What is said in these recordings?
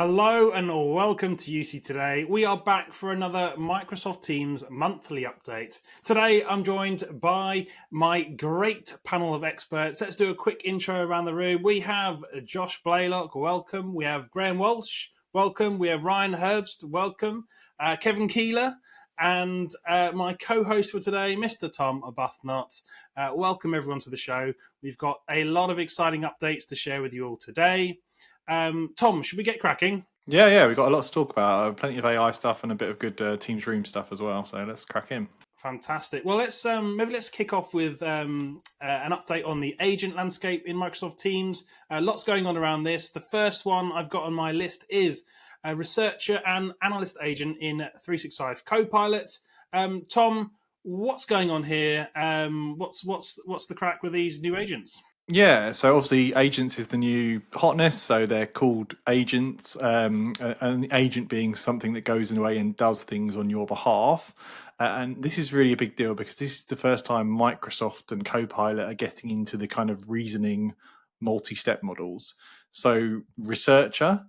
Hello and welcome to UC Today. We are back for another Microsoft Teams monthly update. Today I'm joined by my great panel of experts. Let's do a quick intro around the room. We have Josh Blalock, welcome. We have Graham Walsh, welcome. We have Ryan Herbst, welcome. Kevin Kieller, and my co-host for today, Mr. Tom Arbuthnot. Welcome everyone to the show. We've got a lot of exciting updates to share with you all today. Tom, should we get cracking? Yeah, we've got a lot to talk about. Plenty of AI stuff and a bit of good Teams Room stuff as well. So let's crack in. Fantastic. Well, let's kick off with an update on the agent landscape in Microsoft Teams. Lots going on around this. The first one I've got on my list is a researcher and analyst agent in 365 Copilot. Tom, what's going on here? What's the crack with these new agents? Yeah, so obviously agents is the new hotness. So they're called agents. An agent being something that goes away and does things on your behalf. And this is really a big deal because this is the first time Microsoft and Copilot are getting into the kind of reasoning multi-step models. So researcher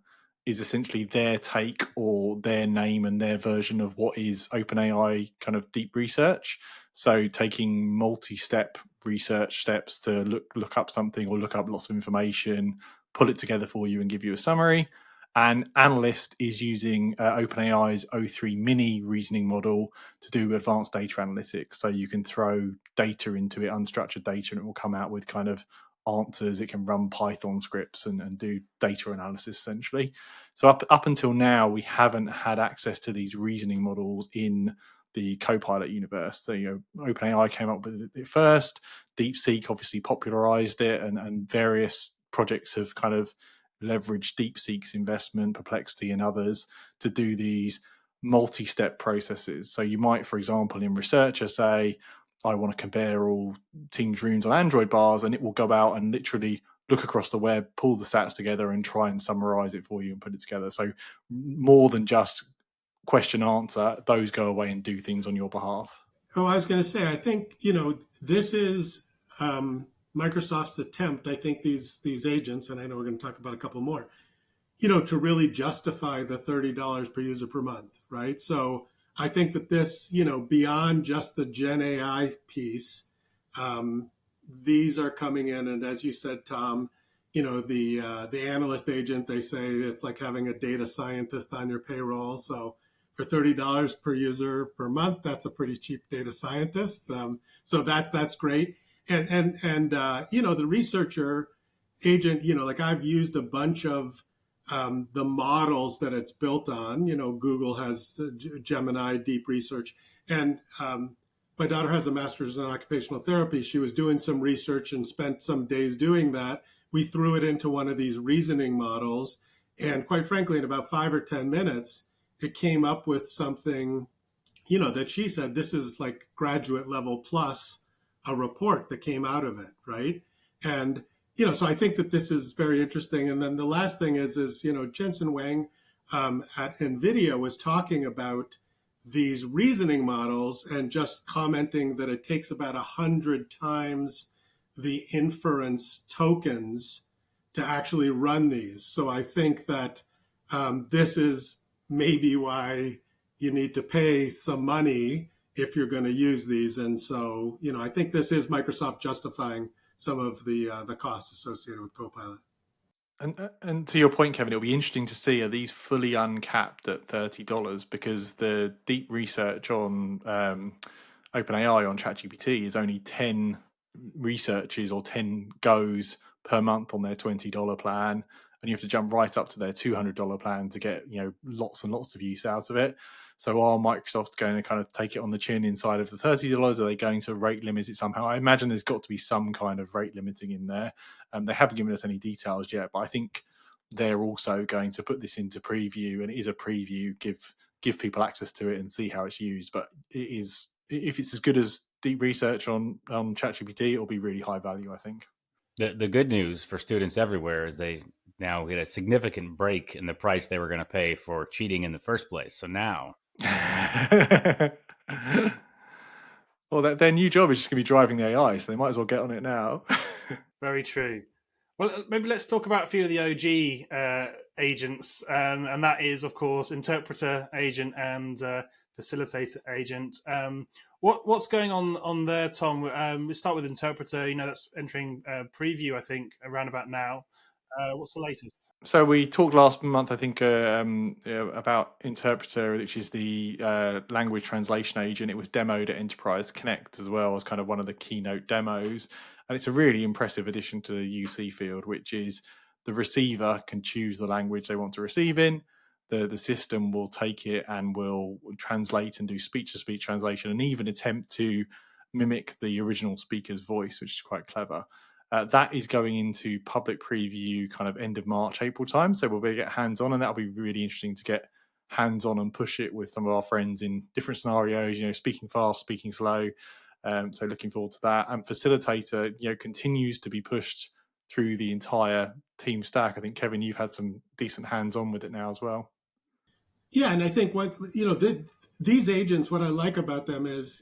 is essentially their take or their name and their version of what is OpenAI kind of deep research. So taking multi-step research steps to look up something or look up lots of information, pull it together for you and give you a summary. And Analyst is using OpenAI's O3 mini reasoning model to do advanced data analytics. So you can throw data into it, unstructured data, and it will come out with kind of answers. It can run Python scripts and do data analysis essentially. So up until now, we haven't had access to these reasoning models in the Copilot universe. So, OpenAI came up with it first. DeepSeek obviously popularized it, and various projects have kind of leveraged DeepSeek's investment, Perplexity, and others to do these multi-step processes. So you might, for example, in Researcher say, I want to compare all Teams rooms on Android bars, and it will go out and literally look across the web, pull the stats together, and try and summarize it for you and put it together. So more than just question answer, those go away and do things on your behalf. Oh, I was going to say, I think, this is Microsoft's attempt. I think these agents, and I know we're going to talk about a couple more, to really justify the $30 per user per month, right? So I think that this, beyond just the Gen AI piece, these are coming in. And as you said, Tom, the analyst agent, they say it's like having a data scientist on your payroll. So for $30 per user per month, that's a pretty cheap data scientist. So that's great. And the researcher agent, like I've used a bunch of the models that it's built on. Google has Gemini deep research, and my daughter has a master's in occupational therapy. She was doing some research and spent some days doing that. We threw it into one of these reasoning models, and quite frankly, in about 5 or 10 minutes, it came up with something, that she said, this is like graduate level plus a report that came out of it, right? And, so I think that this is very interesting. And then the last thing is Jensen Huang at NVIDIA was talking about these reasoning models and just commenting that it takes about 100 times the inference tokens to actually run these. So I think that this is maybe why you need to pay some money if you're going to use these. And so, I think this is Microsoft justifying some of the costs associated with Copilot. And to your point, Kevin, it'll be interesting to see, are these fully uncapped at $30? Because the deep research on OpenAI on ChatGPT is only 10 researches or 10 goes per month on their $20 plan. And you have to jump right up to their $200 plan to get, lots and lots of use out of it. So are Microsoft going to kind of take it on the chin inside of the $30? Are they going to rate limit it somehow? I imagine there's got to be some kind of rate limiting in there. They haven't given us any details yet, but I think they're also going to put this into preview, and it is a preview, give people access to it and see how it's used. But it is, if it's as good as deep research on ChatGPT, it'll be really high value, I think. The good news for students everywhere is they now get a significant break in the price they were going to pay for cheating in the first place. So now, well, their new job is just going to be driving the AI, so they might as well get on it now. Very true. Well, maybe let's talk about a few of the OG agents, and that is, of course, interpreter agent and facilitator agent. What's going on there, Tom? We start with interpreter. That's entering preview, I think, around about now. What's the latest? So we talked last month, I think, about Interpreter, which is the language translation agent. It was demoed at Enterprise Connect as well as kind of one of the keynote demos. And it's a really impressive addition to the UC field, which is the receiver can choose the language they want to receive in. The system will take it and will translate and do speech-to-speech translation and even attempt to mimic the original speaker's voice, which is quite clever. That is going into public preview kind of end of March, April time. So we'll be able to get hands-on, and that'll be really interesting to get hands-on and push it with some of our friends in different scenarios, speaking fast, speaking slow. So looking forward to that. And Facilitator, continues to be pushed through the entire team stack. I think, Kevin, you've had some decent hands-on with it now as well. Yeah, and I think these agents, what I like about them is,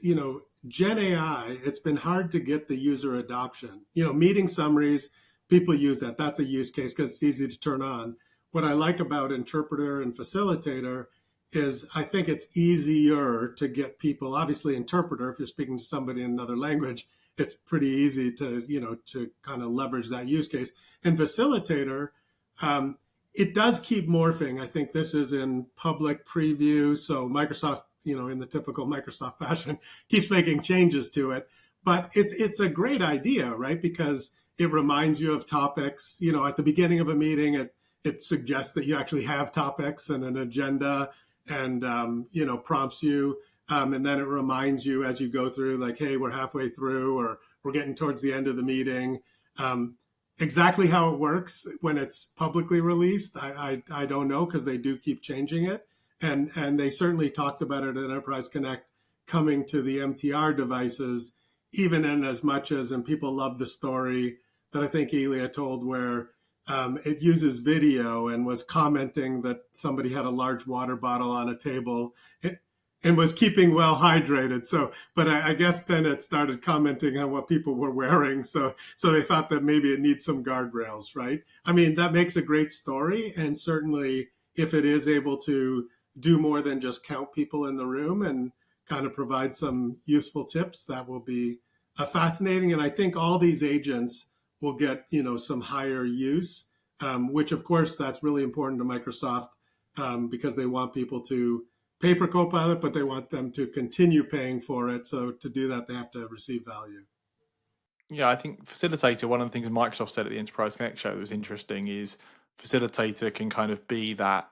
Gen AI, it's been hard to get the user adoption. Meeting summaries, people use that. That's a use case because it's easy to turn on. What I like about interpreter and facilitator is I think it's easier to get people, obviously interpreter, if you're speaking to somebody in another language, it's pretty easy to kind of leverage that use case. And facilitator, it does keep morphing. I think this is in public preview. So Microsoft, in the typical Microsoft fashion, keeps making changes to it. But it's a great idea, right? Because it reminds you of topics. At the beginning of a meeting, it suggests that you actually have topics and an agenda and, prompts you. And then it reminds you as you go through, like, hey, we're halfway through or we're getting towards the end of the meeting. Exactly how it works when it's publicly released, I don't know because they do keep changing it. And they certainly talked about it at Enterprise Connect coming to the MTR devices, even in as much as, and people love the story that I think Elia told where it uses video and was commenting that somebody had a large water bottle on a table and was keeping well hydrated. So, but I guess then it started commenting on what people were wearing. So they thought that maybe it needs some guardrails, right? I mean, that makes a great story. And certainly if it is able to do more than just count people in the room and kind of provide some useful tips, that will be fascinating. And I think all these agents will get, some higher use, which of course that's really important to Microsoft because they want people to pay for Copilot, but they want them to continue paying for it. So to do that, they have to receive value. Yeah, I think Facilitator, one of the things Microsoft said at the Enterprise Connect show that was interesting is Facilitator can kind of be that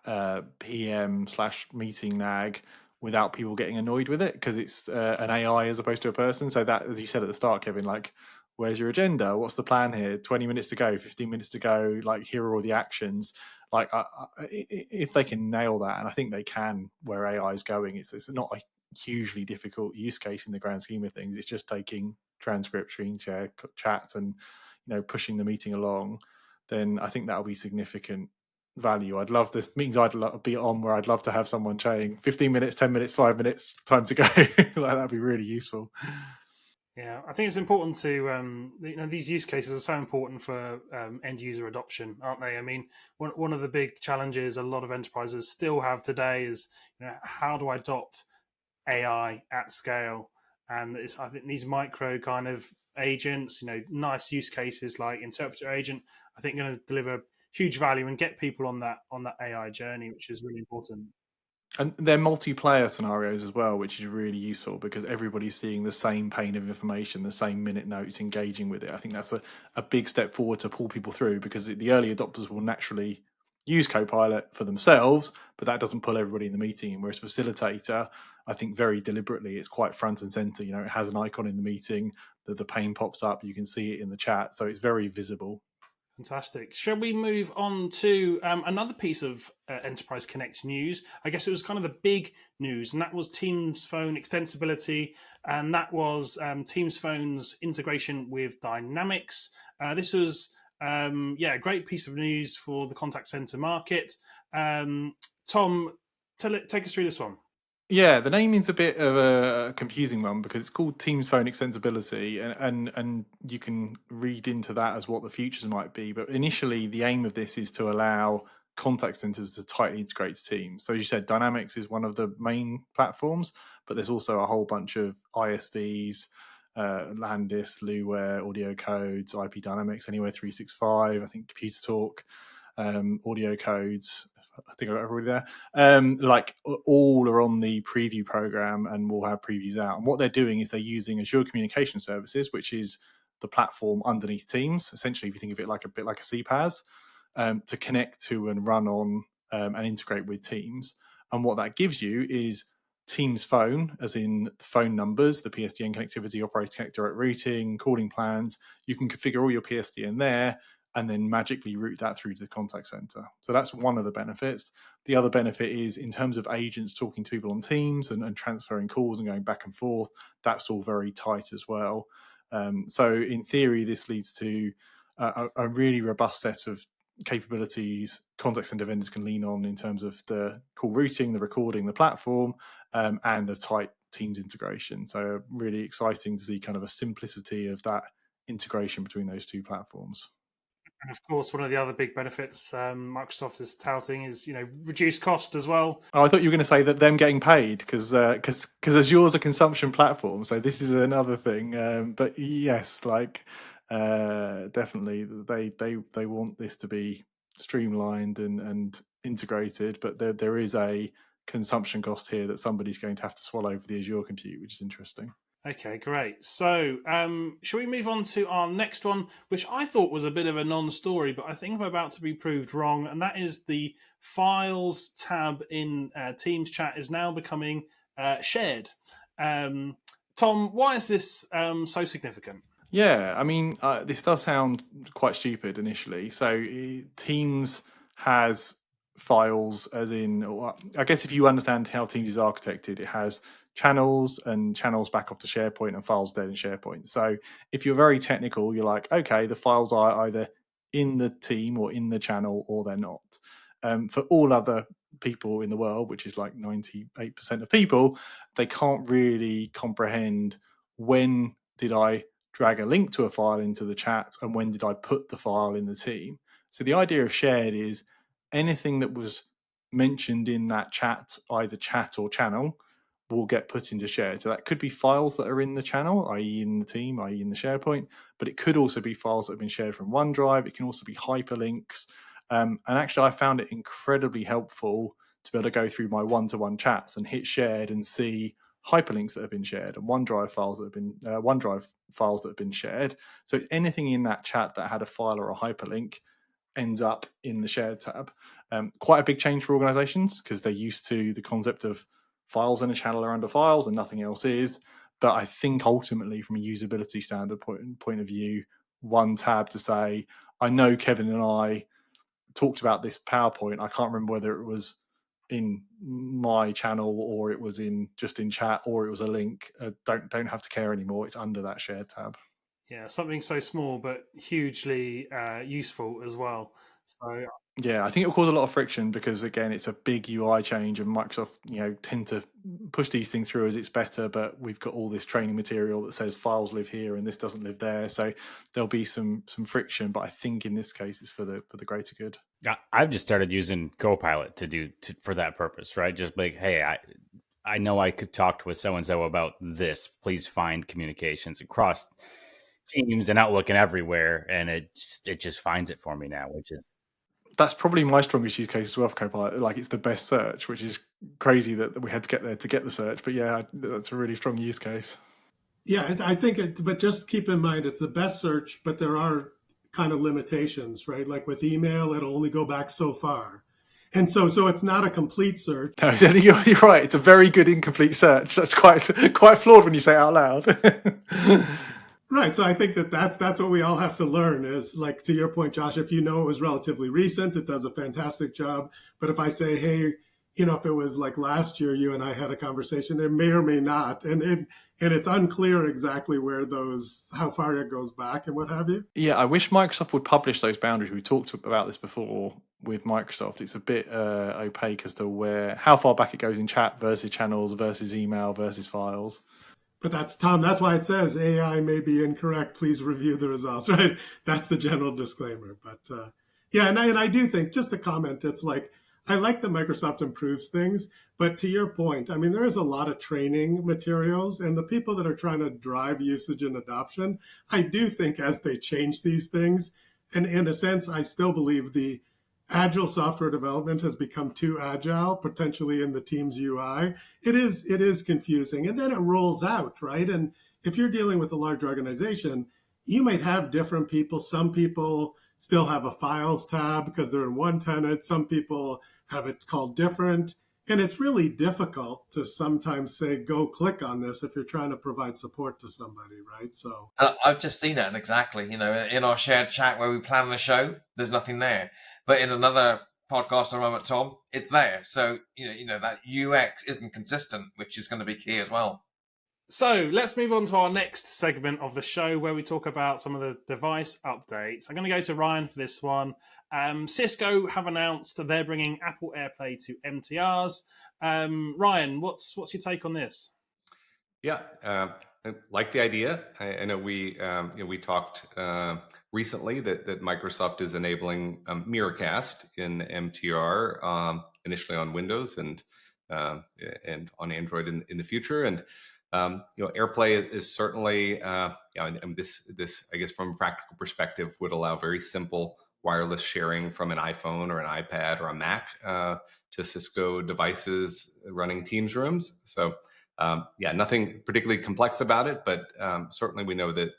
PM/meeting nag without people getting annoyed with it because it's an AI as opposed to a person. So that, as you said at the start, Kevin, like, where's your agenda? What's the plan here? 20 minutes to go, 15 minutes to go. Like, here are all the actions. Like, if they can nail that, and I think they can, where AI is going, it's not a hugely difficult use case in the grand scheme of things. It's just taking transcript, screen share, chats, and pushing the meeting along. Then I think that'll be significant value. I'd love this meetings I'd be on where I'd love to have someone saying 15 minutes, 10 minutes, 5 minutes, time to go. Like, that'd be really useful. Yeah, I think it's important to, these use cases are so important for end user adoption, aren't they? I mean, one of the big challenges a lot of enterprises still have today is, how do I adopt AI at scale? And I think these micro kind of agents, nice use cases like interpreter agent, I think going to deliver huge value and get people on that AI journey, which is really important. And they're multiplayer scenarios as well, which is really useful because everybody's seeing the same pane of information, the same minute notes, engaging with it. I think that's a big step forward to pull people through because the early adopters will naturally use Copilot for themselves, but that doesn't pull everybody in the meeting. Whereas Facilitator, I think very deliberately, it's quite front and center. It has an icon in the meeting, that the pane pops up, you can see it in the chat. So it's very visible. Fantastic. Shall we move on to another piece of Enterprise Connect news? I guess it was kind of the big news, and that was Teams Phone extensibility, and that was Teams Phone's integration with Dynamics. This was, a great piece of news for the contact center market. Tom, take us through this one. Yeah, the name is a bit of a confusing one because it's called Teams Phone Extensibility, and you can read into that as what the futures might be. But initially, the aim of this is to allow contact centers to tightly integrate to Teams. So as you said, Dynamics is one of the main platforms, but there's also a whole bunch of ISVs, Landis, Luware, Audio Codes, IP Dynamics, Anywhere 365, I think Computer Talk, Audio Codes. I think I got everybody there. Like all are on the preview program and will have previews out. And what they're doing is they're using Azure Communication Services, which is the platform underneath Teams. Essentially, if you think of it like a bit like a CPaaS, to connect to and run on and integrate with Teams. And what that gives you is Teams phone, as in phone numbers, the PSTN connectivity, operator connector at routing, calling plans. You can configure all your PSTN there and then magically route that through to the contact center. So that's one of the benefits. The other benefit is in terms of agents talking to people on Teams and transferring calls and going back and forth, that's all very tight as well. So in theory, this leads to a really robust set of capabilities contact center vendors can lean on in terms of the call routing, the recording, the platform, and a tight Teams integration. So really exciting to see kind of a simplicity of that integration between those two platforms. And of course, one of the other big benefits Microsoft is touting is, reduced cost as well. Oh, I thought you were going to say that them getting paid because Azure's a consumption platform, so this is another thing. But yes, definitely they want this to be streamlined and integrated, but there is a consumption cost here that somebody's going to have to swallow for the Azure compute, which is interesting. Okay, great. So, shall we move on to our next one, which I thought was a bit of a non-story, but I think I'm about to be proved wrong, and that is the Files tab in Teams chat is now becoming shared. Tom, why is this so significant? Yeah, I mean, this does sound quite stupid initially. So Teams has files, as in, I guess if you understand how Teams is architected, it has channels and channels back off to SharePoint and files dead in SharePoint. So if you're very technical, you're like, okay, the files are either in the team or in the channel or they're not. For all other people in the world, which is like 98% of people, they can't really comprehend when did I drag a link to a file into the chat and when did I put the file in the team. So the idea of shared is anything that was mentioned in that chat, either chat or channel, will get put into shared. So that could be files that are in the channel, i.e. in the team, i.e. in the SharePoint, but it could also be files that have been shared from OneDrive. It can also be hyperlinks. And actually, I found it incredibly helpful to be able to go through my one-to-one chats and hit shared and see hyperlinks that have been shared and OneDrive files that have been shared. So anything in that chat that had a file or a hyperlink ends up in the shared tab. Quite a big change for organizations because they're used to the concept of files in a channel are under files and nothing else is. But I think ultimately, from a usability standard point of view, one tab to say, I know Kevin and I talked about this PowerPoint. I can't remember whether it was in my channel or it was in just in chat or it was a link. Don't have to care anymore. It's under that shared tab. Yeah, something so small but hugely useful as well. So yeah, I think it'll cause a lot of friction because again, it's a big UI change, and Microsoft, tend to push these things through as it's better. But we've got all this training material that says files live here and this doesn't live there, so there'll be some friction. But I think in this case, it's for the greater good. I've just started using Copilot for that purpose, right? Just like, hey, I know I could talk with so and so about this. Please find communications across Teams and Outlook and everywhere, and it just finds it for me now, which is. That's probably my strongest use case as well for Copilot. Like, it's the best search, which is crazy that we had to get there to get the search. But yeah, that's a really strong use case. Yeah, I think but just keep in mind, it's the best search, but there are kind of limitations, right? Like with email, it'll only go back so far. And so it's not a complete search. No, you're right. It's a very good incomplete search. That's quite flawed when you say it out loud. Right. So I think that's what we all have to learn is, like, to your point, Josh, if you know it was relatively recent, it does a fantastic job. But if I say, hey, if it was like last year, you and I had a conversation, it may or may not. And it's unclear exactly how far it goes back and what have you. Yeah, I wish Microsoft would publish those boundaries. We talked about this before. with Microsoft. It's a bit opaque as to how far back it goes in chat versus channels versus email versus files. But that's, Tom, that's why it says AI may be incorrect. Please review the results, right? That's the general disclaimer. But yeah, and I do think, just a comment, it's like, I like that Microsoft improves things, but to your point, I mean, there is a lot of training materials, and the people that are trying to drive usage and adoption, I do think as they change these things, and in a sense, I still believe the agile software development has become too agile, potentially in the Teams UI. It is confusing, and then it rolls out, right? And if you're dealing with a large organization, you might have different people. Some people still have a files tab because they're in one tenant. Some people have it called different. And it's really difficult to sometimes say, go click on this if you're trying to provide support to somebody, right? So I've just seen that exactly. In our shared chat where we plan the show, there's nothing there. But in another podcast at the moment, Tom, it's there. So that UX isn't consistent, which is going to be key as well. So let's move on to our next segment of the show where we talk about some of the device updates. I'm going to go to Ryan for this one. Cisco have announced that they're bringing Apple AirPlay to MTRs. Ryan, what's your take on this? Yeah, I like the idea. I know we talked recently that Microsoft is enabling Miracast in MTR initially on Windows and on Android in the future. And AirPlay is certainly and this I guess from a practical perspective would allow very simple wireless sharing from an iPhone or an iPad or a Mac to Cisco devices running Teams rooms. So. Nothing particularly complex about it, but certainly we know that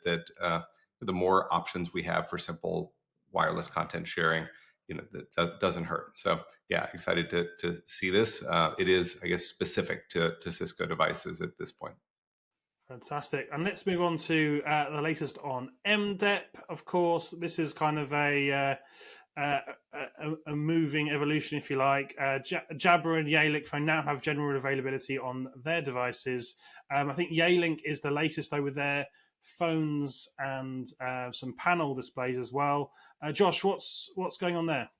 the more options we have for simple wireless content sharing, that doesn't hurt. So excited to see this. It is, I guess, specific to Cisco devices at this point. Fantastic. And let's move on to the latest on MDEP. Of course, this is kind of a moving evolution, if you like. Jabra and Yealink phone now have general availability on their devices. I think Yealink is the latest, though, with their phones and some panel displays as well. Josh, what's going on there?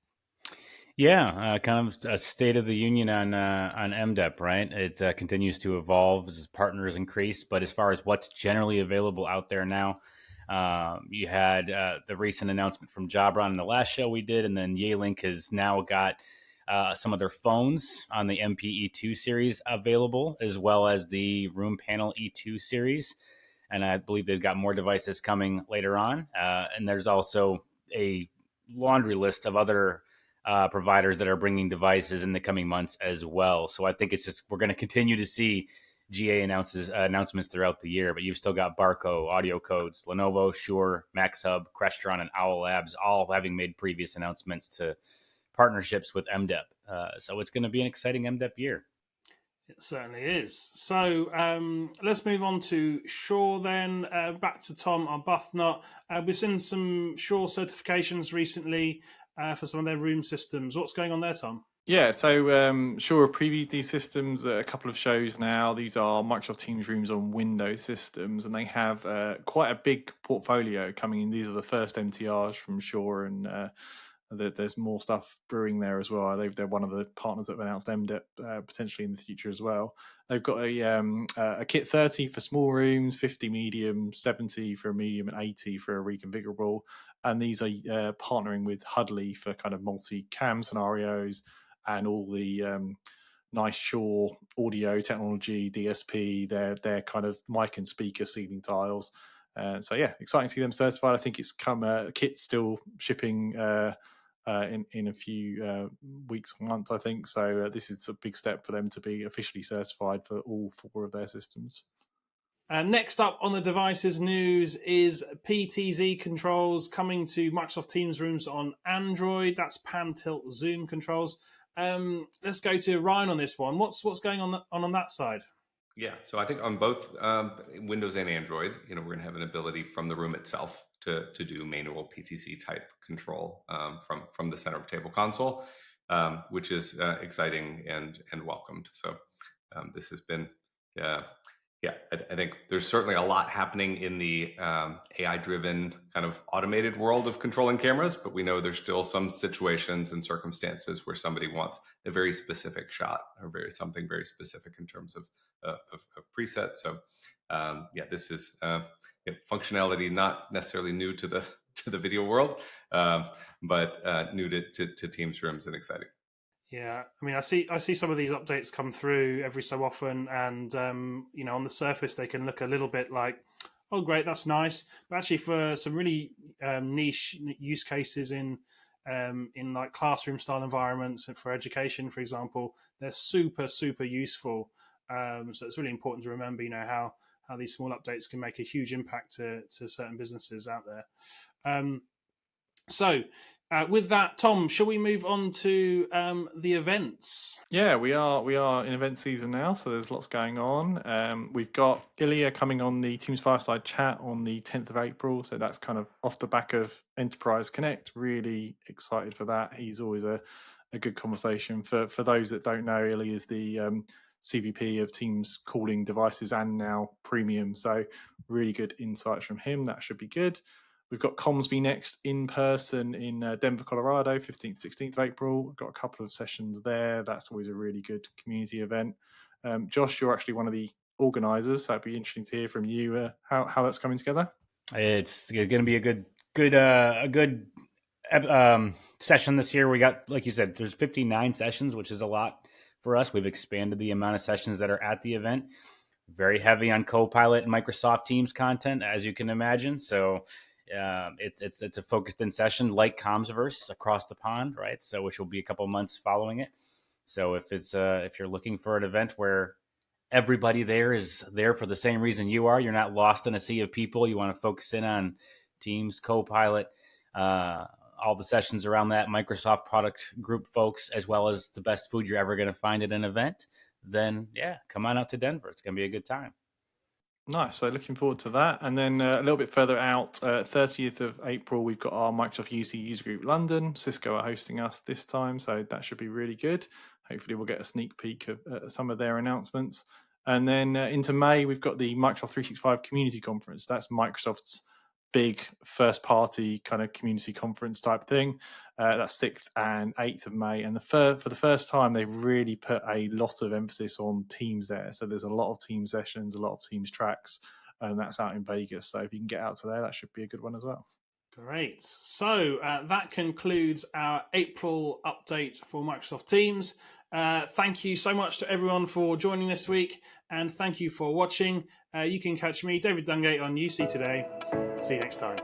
Yeah, kind of a state of the union on MDEP, right? It continues to evolve as partners increase, but as far as what's generally available out there now, you had the recent announcement from Jabra on the last show we did, and then Yealink has now got some of their phones on the MPE2 series available, as well as the Room Panel E2 series. And I believe they've got more devices coming later on. And there's also a laundry list of other providers that are bringing devices in the coming months as well. So I think we're going to continue to see GA announcements throughout the year, but you've still got Barco, Audio Codes, Lenovo, Shure, MaxHub, Crestron, and Owl Labs all having made previous announcements to partnerships with MDEP. So it's going to be an exciting MDEP year. It certainly is. So let's move on to Shure then. Back to Tom Arbuthnot. We've seen some Shure certifications recently for some of their room systems. What's going on there, Tom? Yeah, so Shure have previewed these systems at a couple of shows now. These are Microsoft Teams rooms on Windows systems, and they have quite a big portfolio coming in. These are the first MTRs from Shure, and there's more stuff brewing there as well. They're one of the partners that have announced MDEP potentially in the future as well. They've got a kit 30 for small rooms, 50 medium, 70 for a medium, and 80 for a reconfigurable. And these are partnering with Huddly for kind of multi-cam scenarios and all the nice Shure audio technology, DSP, their kind of mic and speaker ceiling tiles. So exciting to see them certified. I think it's kit's still shipping in a few weeks or months, I think. So this is a big step for them to be officially certified for all 4 of their systems. Next up on the devices news is PTZ controls coming to Microsoft Teams rooms on Android. That's pan, tilt, zoom controls. Let's go to Ryan on this one. What's going on that side? Yeah, so I think on both Windows and Android, we're going to have an ability from the room itself to do manual PTZ type control from the center of table console, which is exciting and welcomed. So this has been Yeah, I think there's certainly a lot happening in the AI-driven kind of automated world of controlling cameras, but we know there's still some situations and circumstances where somebody wants a very specific shot or something very specific in terms of preset. So yeah, this is functionality not necessarily new to the video world, but new to Teams rooms and exciting. Yeah, I mean, I see some of these updates come through every so often, and on the surface they can look a little bit like, oh, great, that's nice, but actually for some really niche use cases in like classroom style environments and for education, for example, they're super useful. So it's really important to remember, how these small updates can make a huge impact to certain businesses out there. So, with that, Tom, shall we move on to the events? Yeah, we are in event season now, so there's lots going on. We've got Ilya coming on the Teams Fireside Chat on the 10th of April, so that's kind of off the back of Enterprise Connect. Really excited for that. He's always a good conversation. For those that don't know, Ilya is the CVP of Teams calling devices and now Premium, so really good insights from him. That should be good. We've got CommsV next in person in Denver, Colorado, 15th, 16th of April. We've got a couple of sessions there. That's always a really good community event. Josh, you're actually one of the organisers, so it'd be interesting to hear from you how that's coming together. It's going to be a good session this year. We got, like you said, there's 59 sessions, which is a lot for us. We've expanded the amount of sessions that are at the event. Very heavy on Copilot and Microsoft Teams content, as you can imagine. So it's a focused in session like Commsverse across the pond, right? So which will be a couple months following it. So if you're looking for an event where everybody there is there for the same reason you are, you're not lost in a sea of people, you want to focus in on Teams, Copilot, all the sessions around that, Microsoft product group folks, as well as the best food you're ever going to find at an event, then yeah, come on out to Denver. It's going to be a good time. Nice. So looking forward to that. And then a little bit further out, 30th of April, we've got our Microsoft UC User Group London. Cisco are hosting us this time, so that should be really good. Hopefully we'll get a sneak peek of some of their announcements. And then into May, we've got the Microsoft 365 Community Conference. That's Microsoft's big first-party kind of community conference type thing. That's 6th and 8th of May. And for the first time, they've really put a lot of emphasis on Teams there. So there's a lot of Teams sessions, a lot of Teams tracks, and that's out in Vegas. So if you can get out to there, that should be a good one as well. Great. So that concludes our April update for Microsoft Teams. Thank you so much to everyone for joining this week, and thank you for watching. You can catch me, David Dungay, on UC Today. See you next time.